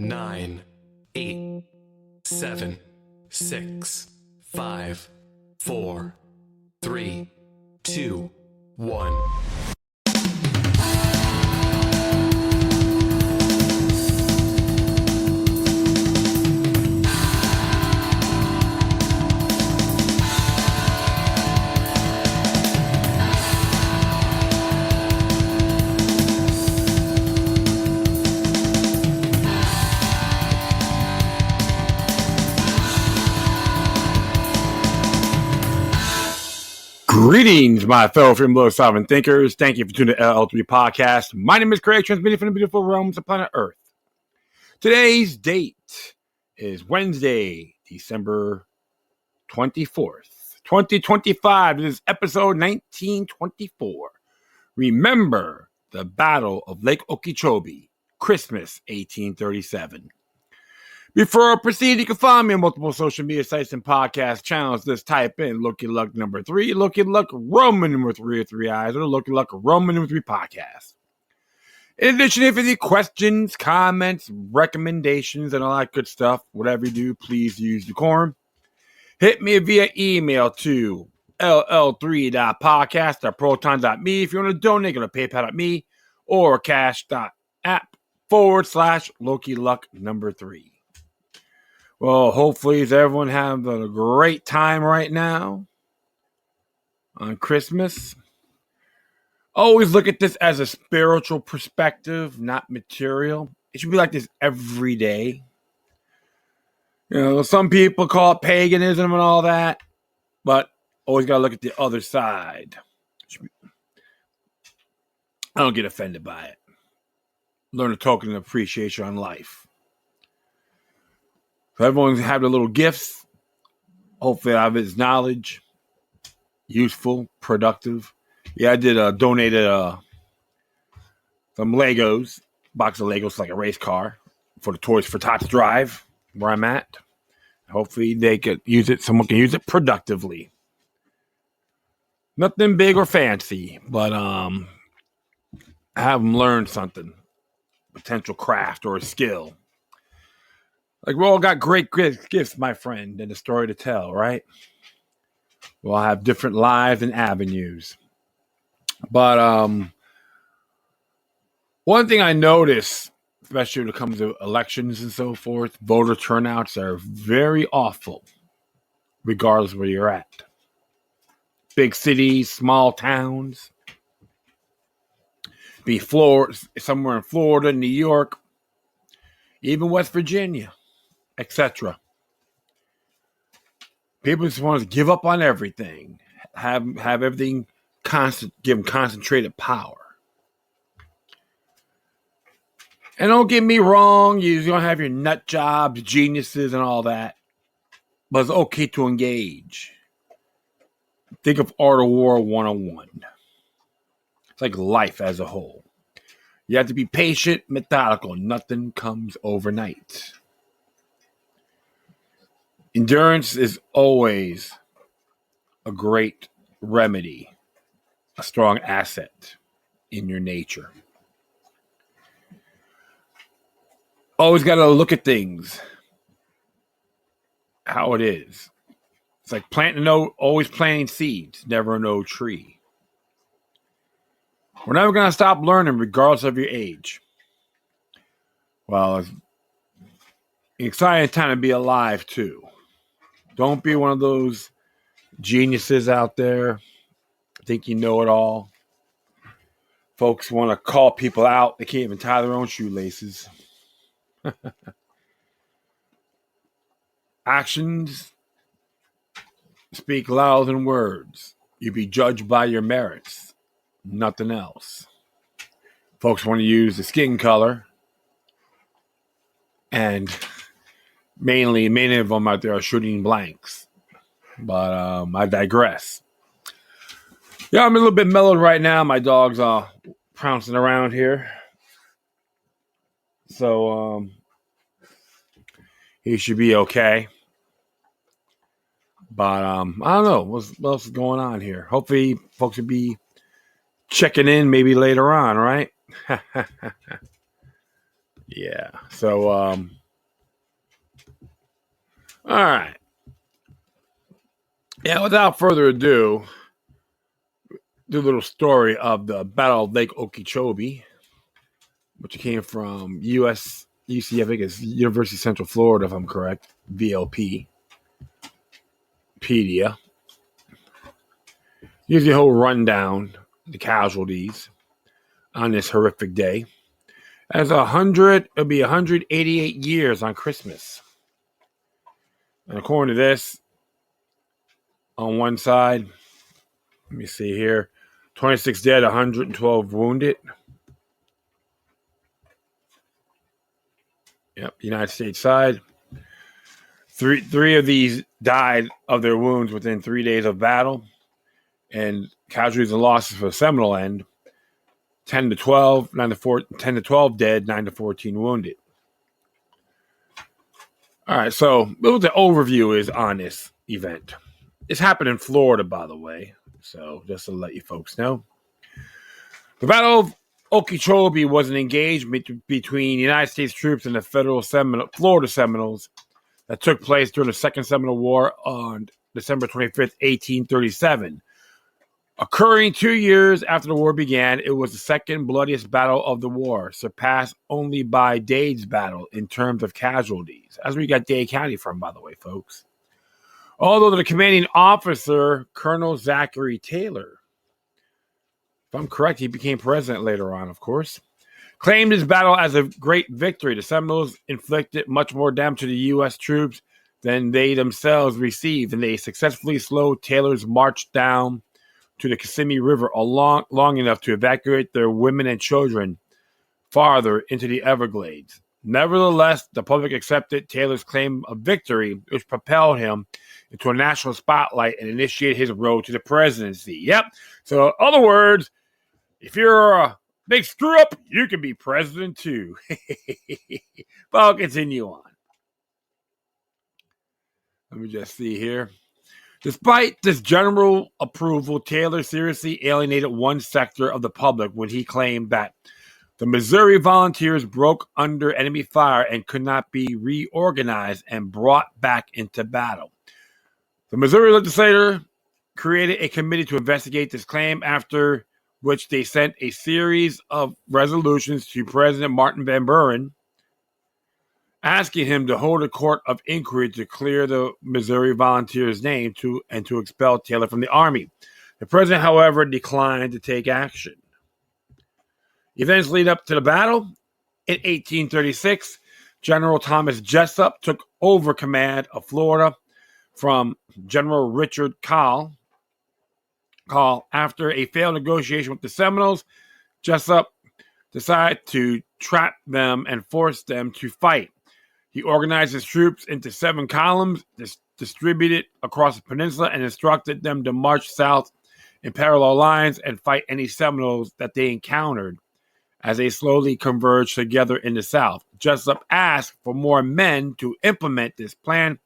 9, 8, 7, 6, 5, 4, 3, 2, 1. Greetings, my fellow freedom-loving thinkers. Thank you for tuning to LL3 Podcast. My name is Craig, transmitting from the beautiful realms of planet Earth. Today's date is Wednesday, December 24th, 2025. This is episode 1924. Remember the Battle of Lake Okeechobee, Christmas 1837. Before I proceed, you can find me on multiple social media sites and podcast channels. Just type in Looky Luck number 3, Looky Luck Roman number 3 with 3 eyes, or Looky Luck Roman number 3 podcast. In addition, if you have any questions, comments, recommendations, and all that good stuff, whatever you do, please use decorum. Hit me via email to ll3.podcast@proton.me. If you want to donate, go to paypal.me or cash.app/Looky Luck number 3. Well, hopefully everyone having a great time right now on Christmas. Always look at this as a spiritual perspective, not material. It should be like this every day. You know, some people call it paganism and all that, but always got to look at the other side. I don't get offended by it. Learn a token of appreciation on life. So everyone's have their little gifts. Hopefully I have his knowledge. Useful, productive. Yeah, I did donated some Legos. Box of Legos like a race car for the Toys for Tots drive where I'm at. Hopefully they could use it. Someone can use it productively. Nothing big or fancy, but have them learn something. Potential craft or a skill. Like, we all got great gifts, my friend, and a story to tell, right? We all have different lives and avenues. But one thing I notice, especially when it comes to elections and so forth, voter turnouts are very awful, regardless of where you're at. Big cities, small towns, be Florida, somewhere in Florida, New York, even West Virginia, etc. People just want to give up on everything, have everything give them concentrated power. And don't get me wrong, you don't have your nut jobs, geniuses, and all that, but it's okay to engage. Think of Art of War 101. It's like life as a whole. You have to be patient, methodical. Nothing comes overnight. Endurance is always a great remedy, a strong asset in your nature. Always got to look at things how it is. It's like always planting seeds, never no tree. We're never going to stop learning regardless of your age. Well, it's an exciting time to be alive too. Don't be one of those geniuses out there. Think you know it all. Folks want to call people out. They can't even tie their own shoelaces. Actions speak louder than words. You be judged by your merits. Nothing else. Folks want to use the skin color. And many of them out there are shooting blanks. But I digress. Yeah, I'm a little bit mellowed right now. My dog's pouncing around here. So he should be okay. But I don't know what else is going on here. Hopefully folks will be checking in maybe later on, right? Yeah. So, all right. Yeah, without further ado, do a little story of the Battle of Lake Okeechobee, which came from UC, I think it's University of Central Florida, if I'm correct, VLP, Pedia. Here's the whole rundown, the casualties on this horrific day. It'll be 188 years on Christmas. And according to this, on one side, let me see here, 26 dead, 112 wounded. Yep, United States side. Three of these died of their wounds within 3 days of battle. And casualties and losses for the Seminole end, 10 to 12, 10 to 12 dead, 9 to 14 wounded. All right, so what the overview is on this event. This happened in Florida, by the way, so just to let you folks know. The Battle of Okeechobee was an engagement between United States troops and the federal Florida Seminoles that took place during the Second Seminole War on December 25th, 1837. Occurring 2 years after the war began, it was the second bloodiest battle of the war, surpassed only by Dade's battle in terms of casualties. That's where you got Dade County from, by the way, folks. Although the commanding officer, Colonel Zachary Taylor, if I'm correct, he became president later on, of course, claimed his battle as a great victory. The Seminoles inflicted much more damage to the U.S. troops than they themselves received, and they successfully slowed Taylor's march down to the Kissimmee River long enough to evacuate their women and children farther into the Everglades. Nevertheless, the public accepted Taylor's claim of victory, which propelled him into a national spotlight and initiated his road to the presidency. Yep. So, in other words, if you're a big screw up, you can be president too. But I'll continue on. Let me just see here. Despite this general approval, Taylor seriously alienated one sector of the public when he claimed that the Missouri Volunteers broke under enemy fire and could not be reorganized and brought back into battle. The Missouri legislature created a committee to investigate this claim, after which they sent a series of resolutions to President Martin Van Buren, asking him to hold a court of inquiry to clear the Missouri Volunteers' name and to expel Taylor from the Army. The president, however, declined to take action. Events lead up to the battle. In 1836, General Thomas Jessup took over command of Florida from General Richard Call. After a failed negotiation with the Seminoles, Jessup decided to trap them and force them to fight. He organized his troops into 7 columns, distributed across the peninsula, and instructed them to march south in parallel lines and fight any Seminoles that they encountered as they slowly converged together in the south. Jessup asked for more men to implement this plan.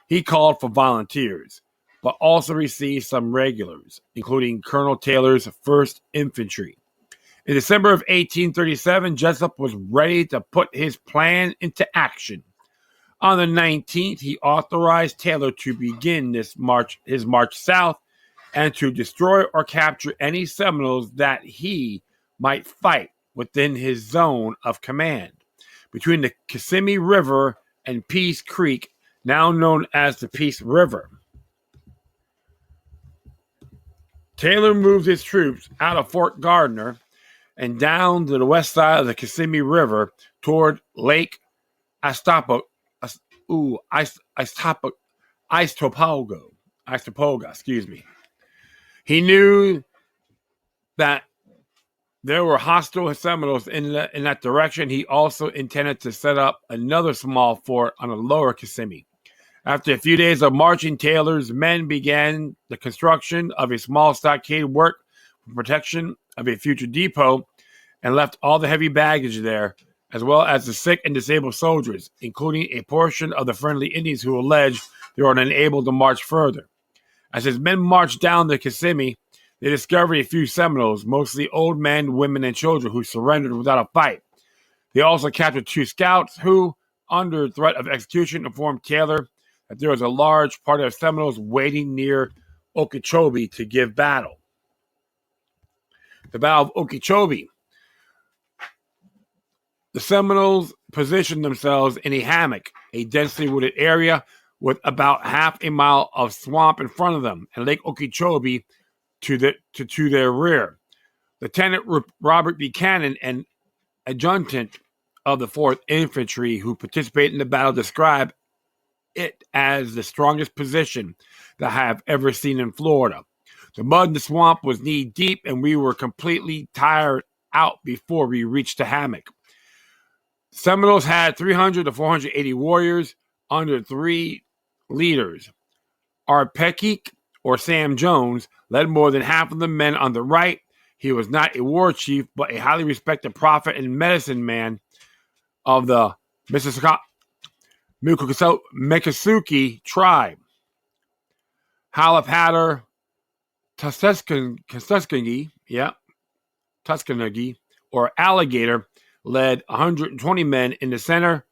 He called for volunteers, but also received some regulars, including Colonel Taylor's 1st Infantry. In December of 1837, Jessup was ready to put his plan into action. On the 19th, he authorized Taylor to begin his march south and to destroy or capture any Seminoles that he might fight within his zone of command. Between the Kissimmee River and Peace Creek, now known as the Peace River, Taylor moved his troops out of Fort Gardner and down to the west side of the Kissimmee River toward Lake Istopoga. He knew that there were hostile Seminoles in that direction. He also intended to set up another small fort on the lower Kissimmee. After a few days of marching, Taylor's men began the construction of a small stockade work for protection of a future depot and left all the heavy baggage there, as well as the sick and disabled soldiers, including a portion of the friendly Indians who alleged they were unable to march further. As his men marched down the Kissimmee, they discovered a few Seminoles, mostly old men, women, and children, who surrendered without a fight. They also captured 2 scouts who, under threat of execution, informed Taylor that there was a large party of Seminoles waiting near Okeechobee to give battle. The Battle of Okeechobee. The Seminoles positioned themselves in a hammock, a densely wooded area with about half a mile of swamp in front of them, and Lake Okeechobee to their rear. Lieutenant Robert Buchanan, an adjutant of the 4th Infantry who participated in the battle, described it as the strongest position that I have ever seen in Florida. The mud in the swamp was knee deep, and we were completely tired out before we reached the hammock. Seminoles had 300 to 480 warriors under 3 leaders. Arpekeek, or Sam Jones, led more than half of the men on the right. He was not a war chief, but a highly respected prophet and medicine man of the Miccosukee tribe. Halapater Tuskegee, or Alligator, led 120 men in the center.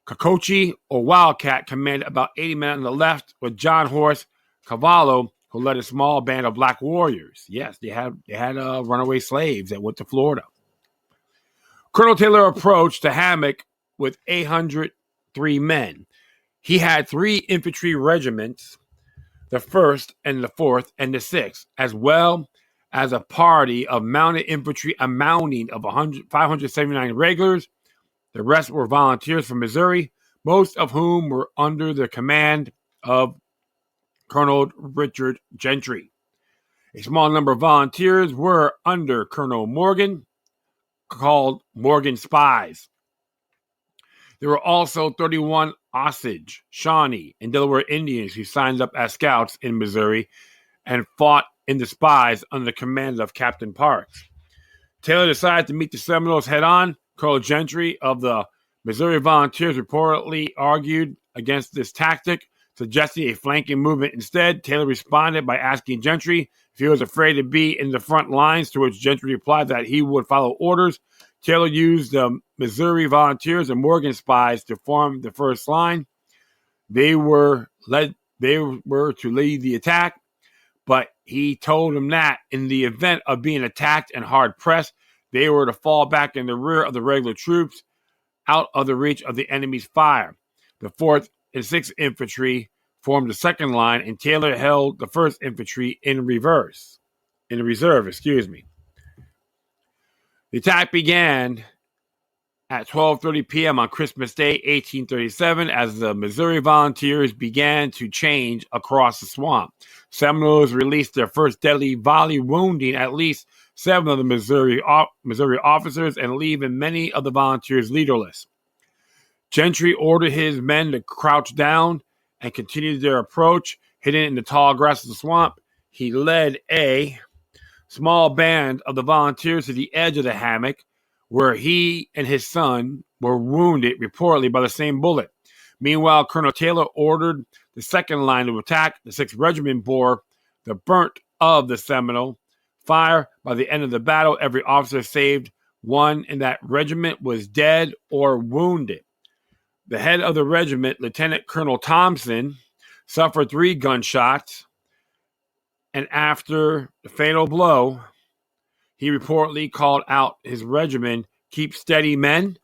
Cocoche, or Wildcat, commanded about 80 men on the left, with John Horse Cavallo, who led a small band of black warriors. Yes, they had runaway slaves that went to Florida. Colonel Taylor approached the hammock with 803 men. He had 3 infantry regiments, the 1st and the 4th and the 6th, as well as a party of mounted infantry amounting of 579 regulars. The rest were volunteers from Missouri, most of whom were under the command of Colonel Richard Gentry. A small number of volunteers were under Colonel Morgan, called Morgan Spies. There were also 31 Osage, Shawnee, and Delaware Indians who signed up as scouts in Missouri and fought in the Spies under the command of Captain Parks. Taylor decided to meet the Seminoles head-on. Colonel Gentry of the Missouri Volunteers reportedly argued against this tactic, suggesting a flanking movement instead. Taylor responded by asking Gentry if he was afraid to be in the front lines, to which Gentry replied that he would follow orders. Taylor used the Missouri Volunteers and Morgan Spies to form the first line. They were to lead the attack, but he told them that in the event of being attacked and hard pressed, they were to fall back in the rear of the regular troops, out of the reach of the enemy's fire. The 4th and 6th Infantry formed the second line, and Taylor held the 1st Infantry in reserve. The attack began at 12:30 p.m. on Christmas Day, 1837, as the Missouri Volunteers began to change across the swamp. Seminoles released their first deadly volley, wounding at least 7 of the Missouri officers and leaving many of the volunteers leaderless. Gentry ordered his men to crouch down and continued their approach, hidden in the tall grass of the swamp. He led a small band of the volunteers to the edge of the hammock, where he and his son were wounded, reportedly by the same bullet. Meanwhile, Colonel Taylor ordered the second line to attack. The 6th Regiment bore the brunt of the Seminole fire. By the end of the battle, every officer save one in that regiment was dead or wounded. The head of the regiment, Lieutenant Colonel Thompson, suffered 3 gunshots, and after the fatal blow, he reportedly called out his regiment, "Keep steady, men.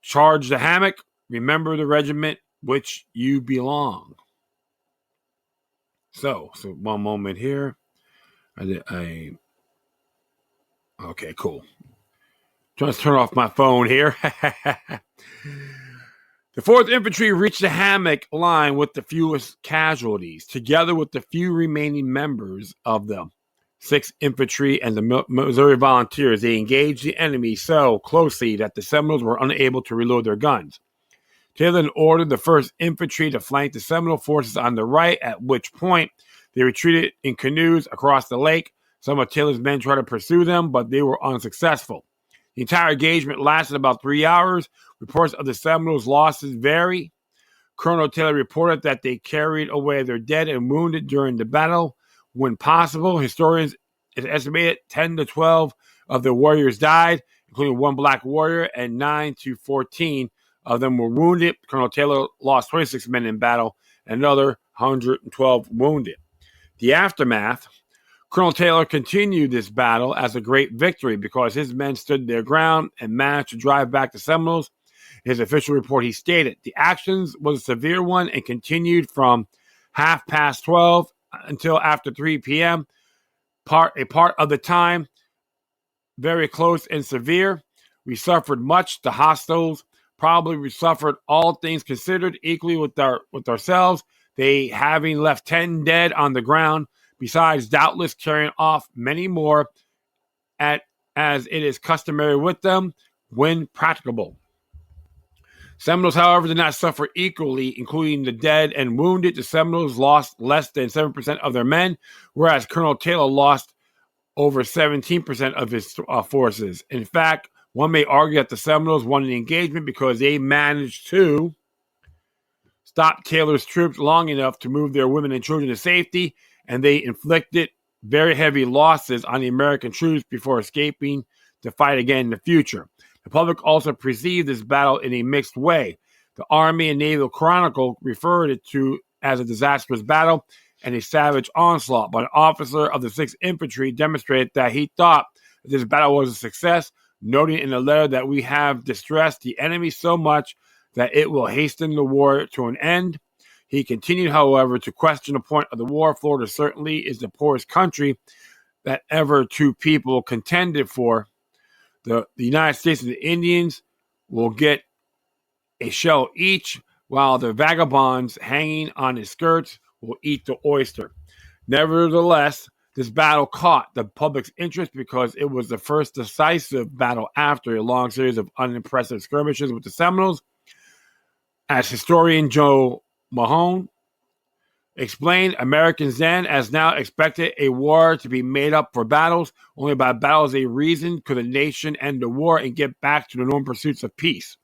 Charge the hammock. Remember the regiment which you belong." So one moment here. Okay, cool. Trying to turn off my phone here. The 4th Infantry reached the hammock line with the fewest casualties. Together with the few remaining members of the 6th Infantry and the Missouri Volunteers, they engaged the enemy so closely that the Seminoles were unable to reload their guns. Taylor then ordered the 1st Infantry to flank the Seminole forces on the right, at which point they retreated in canoes across the lake. Some of Taylor's men tried to pursue them, but they were unsuccessful. The entire engagement lasted about 3 hours. Reports of the Seminoles' losses vary. Colonel Taylor reported that they carried away their dead and wounded during the battle. When possible, historians estimated 10 to 12 of the warriors died. including one black warrior, and 9 to 14 of them were wounded. Colonel Taylor lost 26 men in battle, and another 112 wounded. The aftermath: Colonel Taylor continued this battle as a great victory because his men stood their ground and managed to drive back the Seminoles. In his official report, he stated, "The actions was a severe one and continued from 12:30 until after 3 p.m. A part of the time, very close and severe. We suffered much. The hostiles probably we suffered, all things considered, equally with ourselves, they having left 10 dead on the ground, besides doubtless carrying off many more, as it is customary with them when practicable. Seminoles, however, did not suffer equally, including the dead and wounded. The Seminoles lost less than 7% of their men, whereas Colonel Taylor lost over 17% of his forces. In fact, one may argue that the Seminoles won the engagement because they managed to stop Taylor's troops long enough to move their women and children to safety, and they inflicted very heavy losses on the American troops before escaping to fight again in the future. The public also perceived this battle in a mixed way. The Army and Naval Chronicle referred it to as a disastrous battle and a savage onslaught, but an officer of the 6th Infantry demonstrated that he thought that this battle was a success, noting in a letter that we have distressed the enemy so much that it will hasten the war to an end. He continued, however, to question the point of the war. Florida certainly is the poorest country that ever two people contended for. The United States and the Indians will get a shell each, while the vagabonds hanging on his skirts will eat the oyster. Nevertheless, this battle caught the public's interest because it was the first decisive battle after a long series of unimpressive skirmishes with the Seminoles. As historian Joe Mahone explained, Americans then, as now, expected a war to be made up for battles. Only by battles a reason could a nation end the war and get back to the normal pursuits of peace.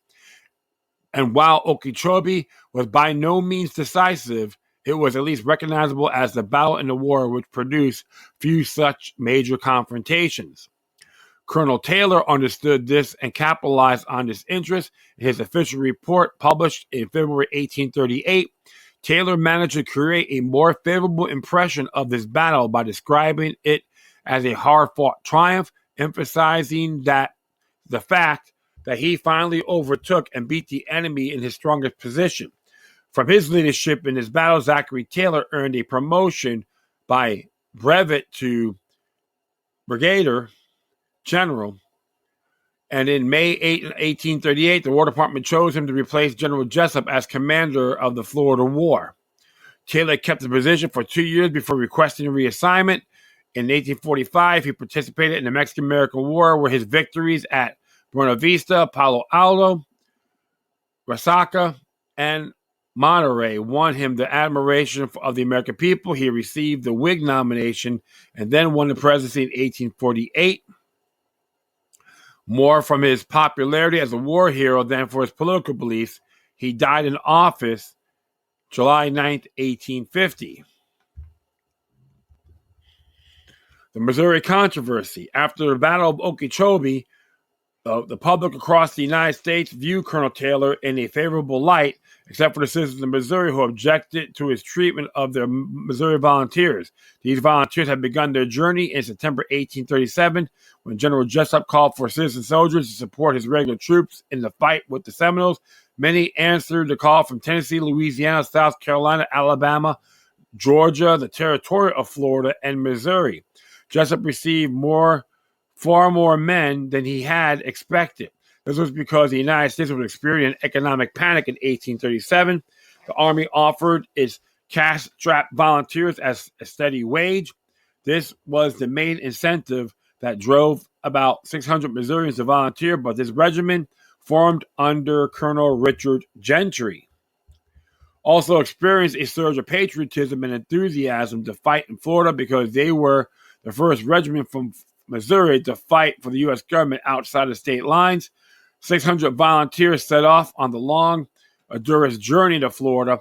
And while Okeechobee was by no means decisive, it was at least recognizable as the battle in the war which produced few such major confrontations. Colonel Taylor understood this and capitalized on this interest. In his official report published in February 1838, Taylor managed to create a more favorable impression of this battle by describing it as a hard-fought triumph, emphasizing that the fact that he finally overtook and beat the enemy in his strongest position. From his leadership in this battle, Zachary Taylor earned a promotion by brevet to brigadier general, and in May 8, 1838, the War Department chose him to replace General Jessup as commander of the Florida War. Taylor kept the position for 2 years before requesting a reassignment. In 1845, he participated in the Mexican-American War, where his victories at Buena Vista, Palo Alto, Resaca, and Monterey won him the admiration of the American people. He received the Whig nomination and then won the presidency in 1848. More from his popularity as a war hero than for his political beliefs, he died in office July 9th, 1850. The Missouri controversy. After the Battle of Okeechobee, the public across the United States viewed Colonel Taylor in a favorable light, except for the citizens of Missouri who objected to his treatment of their Missouri volunteers. These volunteers had begun their journey in September 1837 when General Jessup called for citizen soldiers to support his regular troops in the fight with the Seminoles. Many answered the call from Tennessee, Louisiana, South Carolina, Alabama, Georgia, the territory of Florida, and Missouri. Jessup received far more men than he had expected. This was because the United States was experiencing an economic panic in 1837. The Army offered its cash-strapped volunteers as a steady wage. This was the main incentive that drove about 600 Missourians to volunteer, but this regiment formed under Colonel Richard Gentry also experienced a surge of patriotism and enthusiasm to fight in Florida because they were the first regiment from Missouri to fight for the U.S. government outside of state lines. 600 volunteers set off on the long, arduous journey to Florida,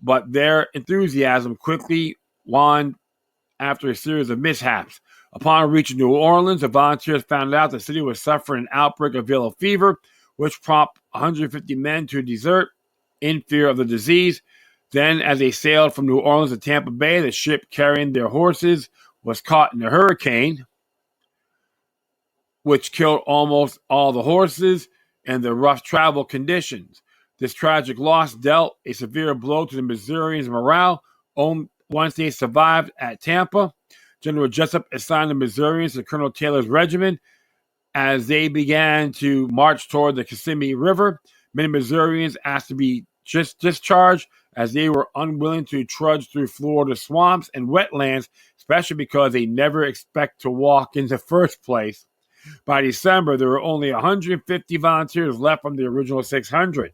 but their enthusiasm quickly waned after a series of mishaps. Upon reaching New Orleans, the volunteers found out the city was suffering an outbreak of yellow fever, which prompted 150 men to desert in fear of the disease. Then, as they sailed from New Orleans to Tampa Bay, the ship carrying their horses was caught in a hurricane, which killed almost all the horses and the rough travel conditions. This tragic loss dealt a severe blow to the Missourians' morale. Once they survived at Tampa, General Jessup assigned the Missourians to Colonel Taylor's regiment. As they began to march toward the Kissimmee River, many Missourians asked to be discharged as they were unwilling to trudge through Florida swamps and wetlands, especially because they never expect to walk in the first place. By December, there were only 150 volunteers left from the original 600.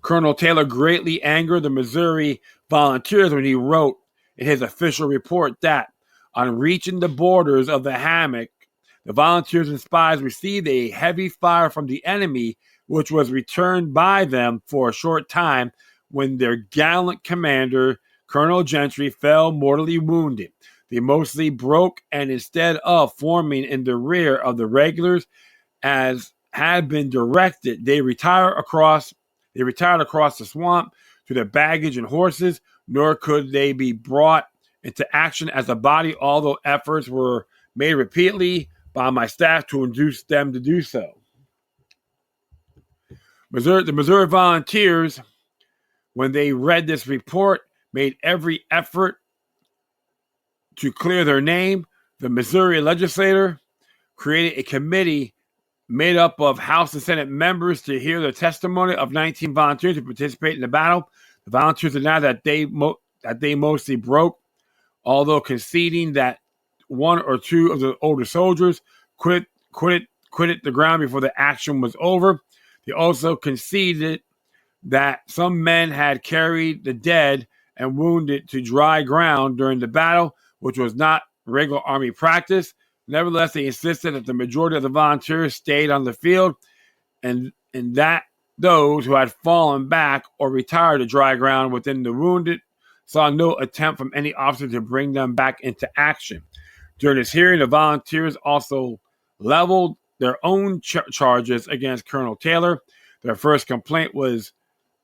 Colonel Taylor greatly angered the Missouri volunteers when he wrote in his official report that, on reaching the borders of the hammock, the volunteers and spies received a heavy fire from the enemy, which was returned by them for a short time when their gallant commander, Colonel Gentry, fell mortally wounded. They mostly broke, and instead of forming in the rear of the regulars as had been directed, they retired across the swamp to their baggage and horses, nor could they be brought into action as a body, although efforts were made repeatedly by my staff to induce them to do so. The Missouri volunteers, when they read this report, made every effort to clear their name. The Missouri legislature created a committee made up of House and Senate members to hear the testimony of 19 volunteers to participate in the battle. The volunteers denied that they mostly broke, although conceding that one or two of the older soldiers quitted the ground before the action was over. They also conceded that some men had carried the dead and wounded to dry ground during the battle, which was not regular Army practice. Nevertheless, they insisted that the majority of the volunteers stayed on the field and that those who had fallen back or retired to dry ground within the wounded saw no attempt from any officer to bring them back into action. During this hearing, the volunteers also leveled their own charges against Colonel Taylor. Their first complaint was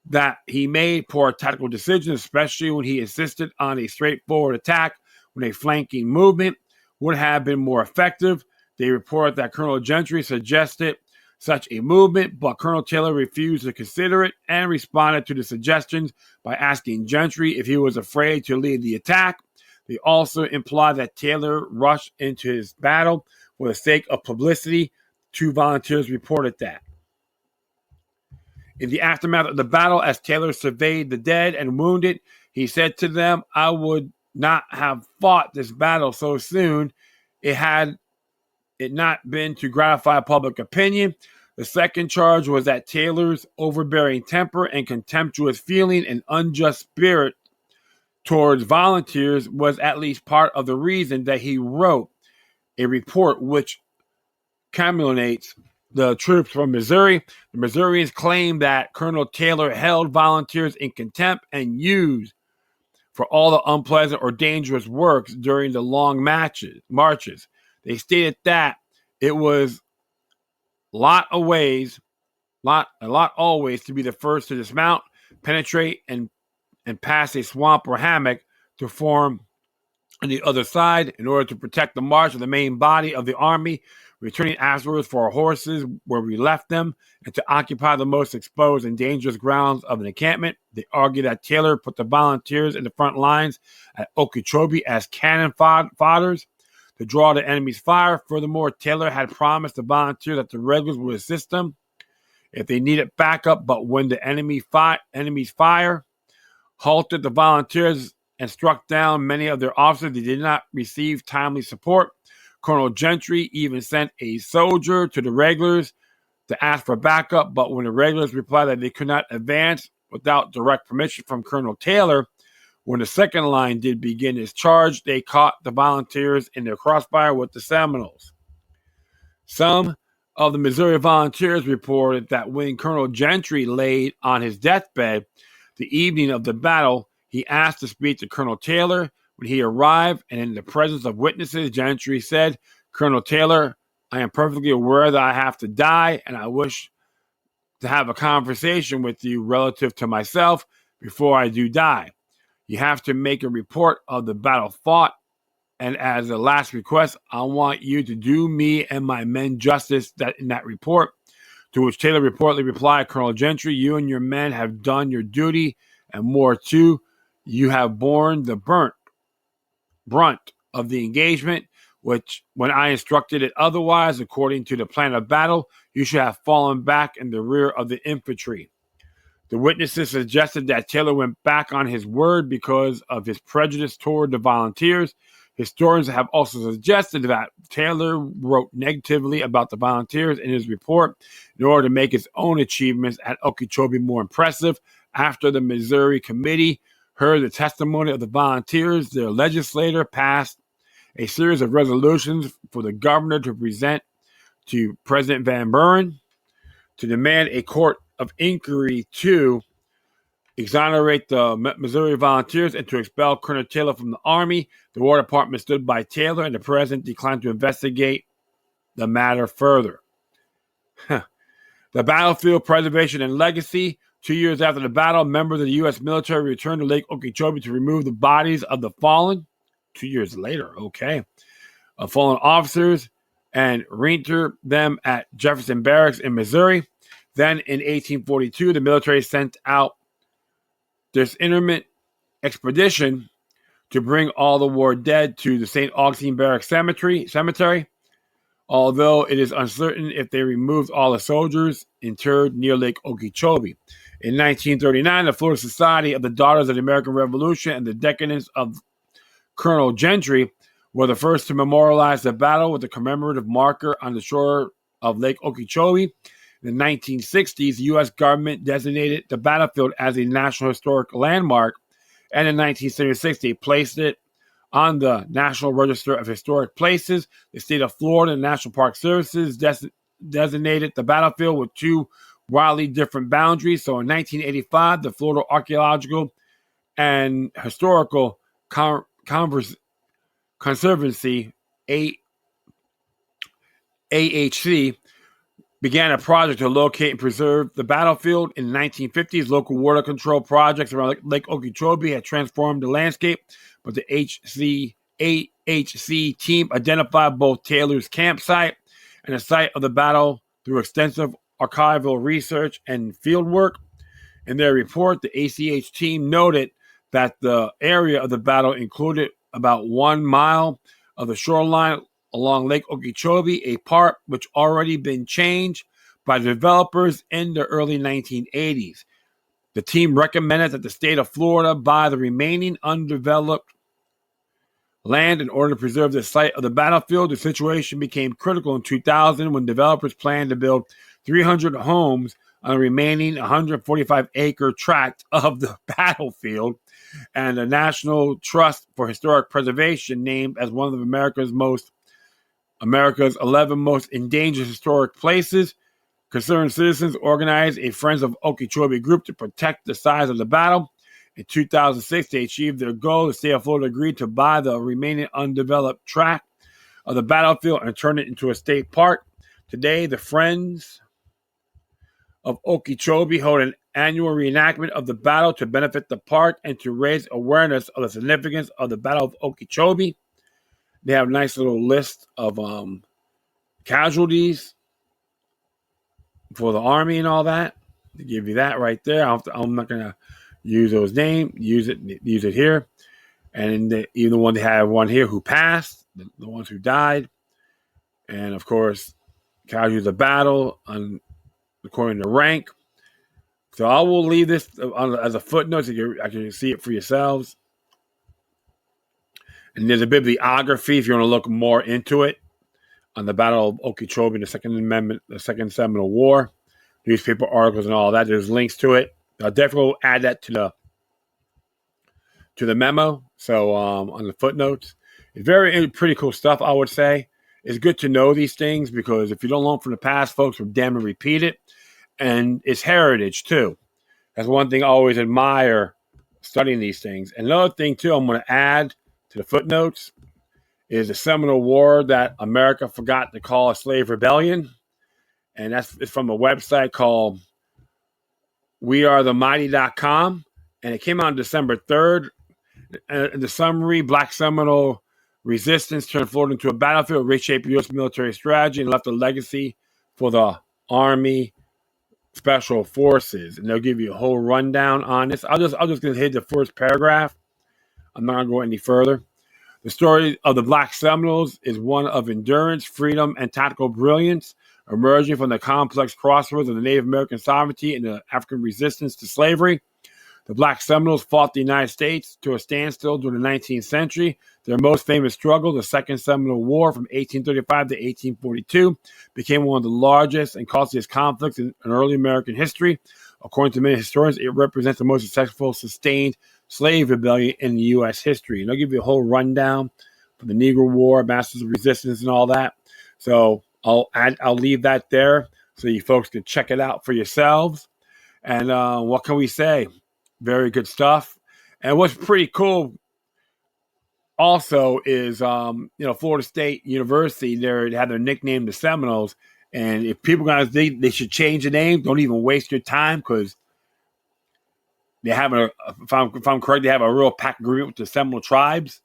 that he made poor tactical decisions, especially when he insisted on a straightforward attack when a flanking movement would have been more effective. They reported that Colonel Gentry suggested such a movement, but Colonel Taylor refused to consider it and responded to the suggestions by asking Gentry if he was afraid to lead the attack. They also implied that Taylor rushed into his battle for the sake of publicity. Two volunteers reported that. In the aftermath of the battle, as Taylor surveyed the dead and wounded, he said to them, "I would not have fought this battle so soon had it not been to gratify public opinion." The second charge was that Taylor's overbearing temper and contemptuous feeling and unjust spirit towards volunteers was at least part of the reason that he wrote a report which commemorates the troops from Missouri. The Missourians claimed that Colonel Taylor held volunteers in contempt and used for all the unpleasant or dangerous works during the long marches. They stated that it was a lot always to be the first to dismount, penetrate, and pass a swamp or hammock to form on the other side in order to protect the march of the main body of the army, returning afterwards for our horses where we left them, and to occupy the most exposed and dangerous grounds of an encampment. They argued that Taylor put the volunteers in the front lines at Okeechobee as cannon fodders to draw the enemy's fire. Furthermore, Taylor had promised the volunteers that the regulars would assist them if they needed backup, but when the enemy's fire halted the volunteers and struck down many of their officers, they did not receive timely support. Colonel Gentry even sent a soldier to the regulars to ask for backup, but when the regulars replied that they could not advance without direct permission from Colonel Taylor, when the second line did begin its charge, they caught the volunteers in their crossfire with the Seminoles. Some of the Missouri volunteers reported that when Colonel Gentry laid on his deathbed the evening of the battle, he asked to speak to Colonel Taylor. When he arrived and in the presence of witnesses, Gentry said, "Colonel Taylor, I am perfectly aware that I have to die, and I wish to have a conversation with you relative to myself before I do die. You have to make a report of the battle fought, and as a last request, I want you to do me and my men justice in that report." To which Taylor reportedly replied, "Colonel Gentry, you and your men have done your duty, and more too. You have borne the brunt of the engagement, which, when I instructed it otherwise, according to the plan of battle, you should have fallen back in the rear of the infantry." The witnesses suggested that Taylor went back on his word because of his prejudice toward the volunteers. Historians have also suggested that Taylor wrote negatively about the volunteers in his report in order to make his own achievements at Okeechobee more impressive. After the Missouri Committee heard the testimony of the volunteers, the legislature passed a series of resolutions for the governor to present to President Van Buren to demand a court of inquiry to exonerate the Missouri volunteers and to expel Colonel Taylor from the Army. The War Department stood by Taylor, and the president declined to investigate the matter further. The battlefield preservation and legacy. 2 years after the battle, members of the U.S. military returned to Lake Okeechobee to remove the bodies of the fallen. 2 years later, of fallen officers and reinter them at Jefferson Barracks in Missouri. Then in 1842, the military sent out this intermittent expedition to bring all the war dead to the St. Augustine Barracks Cemetery, although it is uncertain if they removed all the soldiers interred near Lake Okeechobee. In 1939, the Florida Society of the Daughters of the American Revolution and the decadence of Colonel Gentry were the first to memorialize the battle with a commemorative marker on the shore of Lake Okeechobee. In the 1960s, the U.S. government designated the battlefield as a National Historic Landmark, and in 1976, they placed it on the National Register of Historic Places. The state of Florida and National Park Services designated the battlefield with two wildly different boundaries. So in 1985, the Florida Archaeological and Historical Conservancy, AHC, began a project to locate and preserve the battlefield. In the 1950s, local water control projects around Lake Okeechobee had transformed the landscape, but the AHC team identified both Taylor's campsite and the site of the battle through extensive archival research and field work. In their report, the ACH team noted that the area of the battle included about 1 mile of the shoreline along Lake Okeechobee, a part which already been changed by developers in the early 1980s. The team recommended that the state of Florida buy the remaining undeveloped land in order to preserve the site of the battlefield. The situation became critical in 2000 when developers planned to build 300 homes on the remaining 145-acre tract of the battlefield, and the National Trust for Historic Preservation named as one of America's 11 most endangered historic places. Concerned citizens organized a Friends of Okeechobee group to protect the size of the battle. In 2006, they achieved their goal. The state of Florida agreed to buy the remaining undeveloped tract of the battlefield and turn it into a state park. Today, the Friends of Okeechobee hold an annual reenactment of the battle to benefit the park and to raise awareness of the significance of the Battle of Okeechobee. They have a nice little list of casualties for the Army and all that. They give you that right there. I'm not going to use those names. Use it here. And even the one they have one here who passed, the ones who died. And, of course, casualties of battle according to rank. So I will leave this as a footnote so you can see it for yourselves. And there's a bibliography if you want to look more into it on the Battle of Okeechobee, the Second Amendment, the Second Seminole War, newspaper articles and all that. There's links to it. I'll definitely add that to the memo. So on the footnotes, it's pretty cool stuff. I would say it's good to know these things because if you don't learn from the past, folks will damn and repeat it, and it's heritage too. That's one thing I always admire studying these things. And another thing too, I'm going to add to the footnotes, is the Seminole War that America forgot to call a slave rebellion. And it's from a website called wearethemighty.com. And it came out on December 3rd. In the summary, Black Seminole resistance turned Florida into a battlefield, reshaped U.S. military strategy, and left a legacy for the Army Special Forces. And they'll give you a whole rundown on this. I'll just going to hit the first paragraph. I'm not going to go any further. The story of the Black Seminoles is one of endurance, freedom, and tactical brilliance, emerging from the complex crossroads of the Native American sovereignty and the African resistance to slavery. The Black Seminoles fought the United States to a standstill during the 19th century. Their most famous struggle, the Second Seminole War from 1835 to 1842, became one of the largest and costliest conflicts in early American history. According to many historians, it represents the most successful sustained slave rebellion in U.S. history. And I'll give you a whole rundown for the Negro War, Masters of Resistance, and all that. So I'll leave that there so you folks can check it out for yourselves. And what can we say? Very good stuff. And what's pretty cool also is, Florida State University, they had their nickname, the Seminoles. And if people guys think they should change the name, don't even waste your time, because they have if I'm correct, they have a real pact agreement with the Seminole tribes.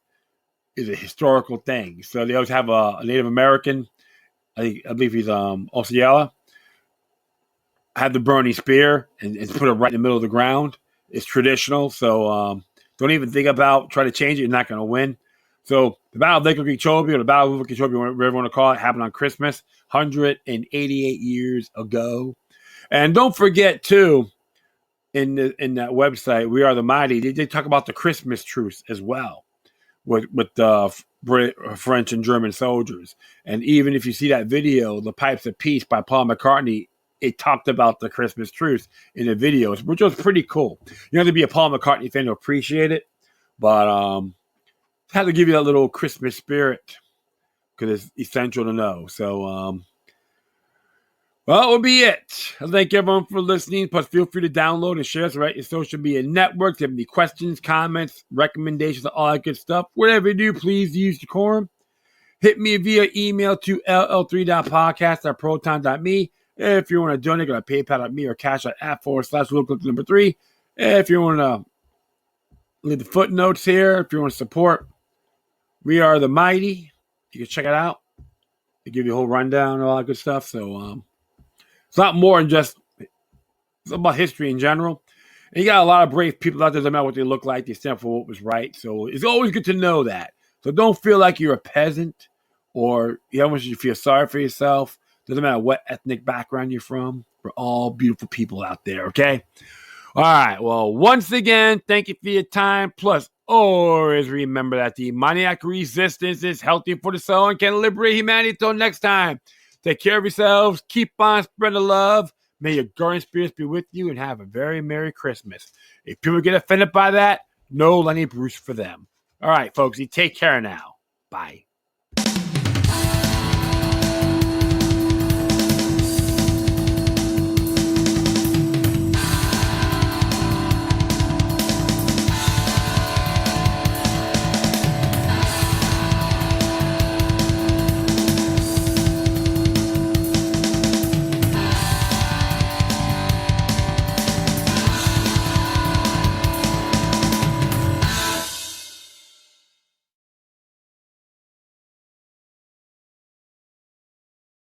Is a historical thing. So they always have a Native American, I believe he's Osceola, had the burning spear and put it right in the middle of the ground. It's traditional, so don't even think about trying to change it. You're not going to win. So the Battle of Lake Okeechobee, or the Battle of Okeechobee, whatever you want to call it, happened on Christmas, 188 years ago. And don't forget, too, in that website, We Are the Mighty, they talk about the Christmas truce as well with the French and German soldiers. And even if you see that video, The Pipes of Peace by Paul McCartney, it talked about the Christmas truce in the videos, which was pretty cool. You don't have to be a Paul McCartney fan to appreciate it, but had to give you that little Christmas spirit because it's essential to know. So, well, that will be it. I thank everyone for listening. Plus, feel free to download and share us right your social media networks. If you have any questions, comments, recommendations, all that good stuff, whatever you do, please use decorum. Hit me via email to ll3.podcast@proton.me. If you want to donate, go to PayPal.me or Cash at /3. If you want to leave the footnotes here, if you want to support We Are the Mighty, you can check it out. They give you a whole rundown and all that good stuff. So it's not more than just, it's about history in general. And you got a lot of brave people out there, doesn't matter what they look like, they stand for what was right. So it's always good to know that. So don't feel like you're a peasant, or you don't want you to feel sorry for yourself. Doesn't matter what ethnic background you're from. We're all beautiful people out there, okay? All right. Well, once again, thank you for your time. Plus, always remember that the demoniac resistance is healthy for the soul and can liberate humanity. Until next time, take care of yourselves. Keep on spreading the love. May your guardian spirits be with you, and have a very Merry Christmas. If people get offended by that, no Lenny Bruce for them. All right, folks, you take care now. Bye.